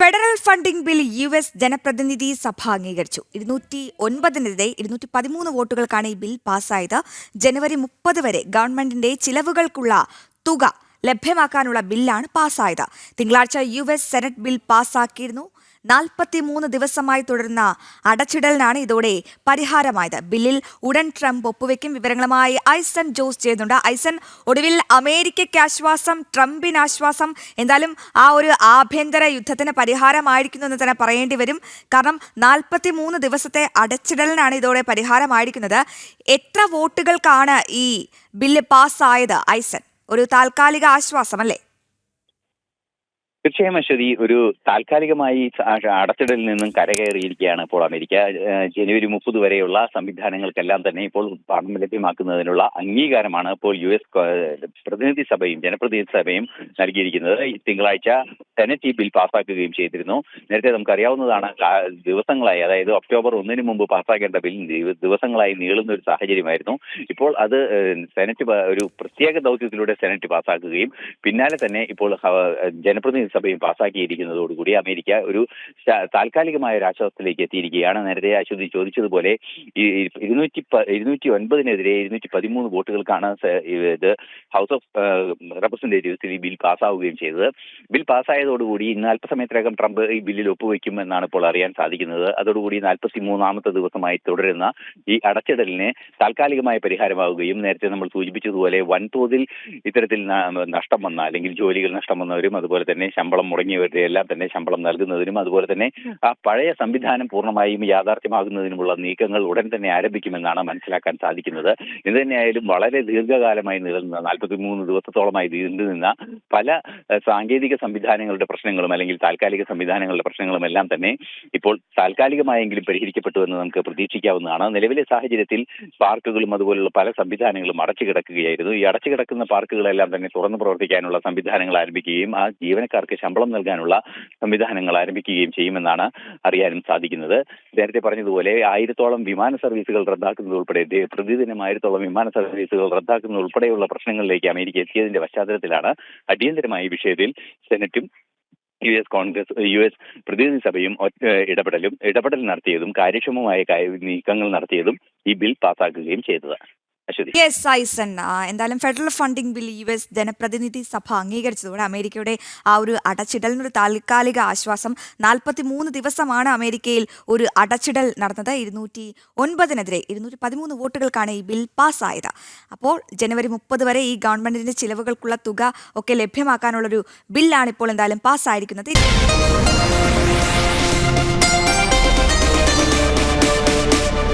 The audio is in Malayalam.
Federal funding bill US. ജനപ്രതിനിധി സഭ അംഗീകരിച്ചു. 209-നെതിരെ 213 വോട്ടുകൾക്കാണ് ഈ ബിൽ പാസ്സായത്. ജനുവരി 30 വരെ ഗവൺമെന്റിന്റെ ചിലവുകൾക്കുള്ള തുക ലഭ്യമാക്കാനുള്ള ബില്ലാണ് പാസ്സായത്. തിങ്കളാഴ്ച യു.എസ്. Senate bill പാസ്സാക്കിയിരുന്നു. 43 ദിവസമായി തുടരുന്ന അടച്ചിടലിനാണ് ഇതോടെ പരിഹാരമായത്. ബില്ലിൽ ഉടൻ ട്രംപ് ഒപ്പുവെക്കും. വിവരങ്ങളുമായി ഐസൻ ജോസ് ചെയ്യുന്നുണ്ട്. ഐസൻ, ഒടുവിൽ അമേരിക്കയ്ക്ക് ആശ്വാസം, ട്രംപിന് ആശ്വാസം. എന്തായാലും ആ ഒരു ആഭ്യന്തര യുദ്ധത്തിന് പരിഹാരമായിരിക്കുന്നു എന്ന് തന്നെ പറയേണ്ടി വരും. കാരണം 43 ദിവസത്തെ അടച്ചിടലിനാണ് ഇതോടെ പരിഹാരമായിരിക്കുന്നത്. എത്ര വോട്ടുകൾക്കാണ് ഈ ബില്ല് പാസ്സായത് ഐസൻ? ഒരു താൽക്കാലിക ആശ്വാസം അല്ലേ? തീർച്ചയായും അശ്വതി, ഒരു താൽക്കാലികമായി അടച്ചിടലിൽ നിന്നും കരകയറിയിരിക്കുകയാണ് ഇപ്പോൾ അമേരിക്ക. ജനുവരി 30 വരെയുള്ള സംവിധാനങ്ങൾക്കെല്ലാം തന്നെ ഇപ്പോൾ പണം ലഭ്യമാക്കുന്നതിനുള്ള അംഗീകാരമാണ് ഇപ്പോൾ യു.എസ്. പ്രതിനിധി സഭയും ജനപ്രതിനിധി സഭയും നൽകിയിരിക്കുന്നത്. തിങ്കളാഴ്ച സെനറ്റ് ഈ ബിൽ പാസ്സാക്കുകയും ചെയ്തിരുന്നു. നേരത്തെ നമുക്കറിയാവുന്നതാണ്, ദിവസങ്ങളായി, അതായത് ഒക്ടോബർ 1 മുമ്പ് പാസ്സാക്കേണ്ട ബിൽ ദിവസങ്ങളായി നീളുന്ന ഒരു സാഹചര്യമായിരുന്നു. ഇപ്പോൾ അത് സെനറ്റ് ഒരു പ്രത്യേക ദൗത്യത്തിലൂടെ സെനറ്റ് പാസ്സാക്കുകയും പിന്നാലെ തന്നെ ഇപ്പോൾ ജനപ്രതിനിധി സഭയും പാസ്സാക്കിയിരിക്കുന്നതോടുകൂടി അമേരിക്ക ഒരു താൽക്കാലികമായ ഒരു ആശ്വാസത്തിലേക്ക് എത്തിയിരിക്കുകയാണ്. നേരത്തെ അശ്വതി ചോദിച്ചതുപോലെ 209-നെതിരെ 213 വോട്ടുകൾക്കാണ് ഇത് ഹൗസ് ഓഫ് റെപ്രസെന്റേറ്റീവ്സിൽ ഈ ബിൽ പാസ്സാവുകയും ചെയ്തത്. ബിൽ പാസ്സായതോടുകൂടി ഇന്ന് അല്പസമയത്തിനകം ട്രംപ് ഈ ബില്ലിൽ ഒപ്പുവെക്കുമെന്നാണ് ഇപ്പോൾ അറിയാൻ സാധിക്കുന്നത്. അതോടുകൂടി 43-ാമത്തെ ദിവസമായി തുടരുന്ന ഈ അടച്ചിടലിന് താൽക്കാലികമായ പരിഹാരമാവുകയും നേരത്തെ നമ്മൾ സൂചിപ്പിച്ചതുപോലെ വൻതോതിൽ ഇത്തരത്തിൽ നഷ്ടം വന്ന അല്ലെങ്കിൽ ജോലികൾ നഷ്ടം വന്നവരും അതുപോലെ തന്നെ ശമ്പളം മുടങ്ങിയവരുടെ എല്ലാം തന്നെ ശമ്പളം നൽകുന്നതിനും അതുപോലെ തന്നെ ആ പഴയ സംവിധാനം പൂർണ്ണമായും യാഥാർത്ഥ്യമാകുന്നതിനുമുള്ള നീക്കങ്ങൾ ഉടൻ തന്നെ ആരംഭിക്കുമെന്നാണ് മനസ്സിലാക്കാൻ സാധിക്കുന്നത്. ഇത് തന്നെയായാലും വളരെ ദീർഘകാലമായി നിലനിന്ന 43 ദിവസത്തോളമായി നീണ്ടുനിന്ന പല സാങ്കേതിക സംവിധാനങ്ങളുടെ പ്രശ്നങ്ങളും അല്ലെങ്കിൽ താൽക്കാലിക സംവിധാനങ്ങളുടെ പ്രശ്നങ്ങളും എല്ലാം തന്നെ ഇപ്പോൾ താൽക്കാലികമായെങ്കിലും പരിഹരിക്കപ്പെട്ടു എന്ന് നമുക്ക് പ്രതീക്ഷിക്കാവുന്നതാണ്. നിലവിലെ സാഹചര്യത്തിൽ പാർക്കുകളും അതുപോലുള്ള പല സംവിധാനങ്ങളും അടച്ചുകിടക്കുകയായിരുന്നു. ഈ അടച്ചുകിടക്കുന്ന പാർക്കുകളെല്ലാം തന്നെ തുറന്നു പ്രവർത്തിക്കാനുള്ള സംവിധാനങ്ങൾ ആരംഭിക്കുകയും ആ ജീവനക്കാർക്ക് ശമ്പളം നൽകാനുള്ള സംവിധാനങ്ങൾ ആരംഭിക്കുകയും ചെയ്യുമെന്നാണ് അറിയാനും സാധിക്കുന്നത്. നേരത്തെ പറഞ്ഞതുപോലെ 1000-ഓളം വിമാന സർവീസുകൾ റദ്ദാക്കുന്നത് ഉൾപ്പെടെ പ്രതിദിനം 1000-ഓളം വിമാന സർവീസുകൾ റദ്ദാക്കുന്നത് ഉൾപ്പെടെയുള്ള പ്രശ്നങ്ങളിലേക്ക് അമേരിക്ക എത്തിയതിന്റെ പശ്ചാത്തലത്തിലാണ് അടിയന്തരമായ വിഷയത്തിൽ സെനറ്റും യു.എസ്. പ്രതിനിധി സഭയും ഇടപെടൽ നടത്തിയതും കാര്യക്ഷമമായ നീക്കങ്ങൾ നടത്തിയതും ഈ ബിൽ പാസ്സാക്കുകയും ചെയ്തത്. യെസ് ഐസൻ, എന്തായാലും ഫെഡറൽ ഫണ്ടിംഗ് ബിൽ യു.എസ്. ജനപ്രതിനിധി സഭ അംഗീകരിച്ചതോടെ അമേരിക്കയുടെ ആ ഒരു അടച്ചിടലിനൊരു താൽക്കാലിക ആശ്വാസം. 43 ദിവസമാണ് അമേരിക്കയിൽ ഒരു അടച്ചിടൽ നടന്നത്. 209-നെതിരെ 213 വോട്ടുകൾക്കാണ് ഈ ബിൽ പാസ്സായത്. അപ്പോൾ ജനുവരി 30 വരെ ഈ ഗവൺമെന്റിന്റെ ചിലവുകൾക്കുള്ള തുക ഒക്കെ ലഭ്യമാക്കാനുള്ളൊരു ബില്ലാണ് ഇപ്പോൾ എന്തായാലും പാസ്സായിരിക്കുന്നത്.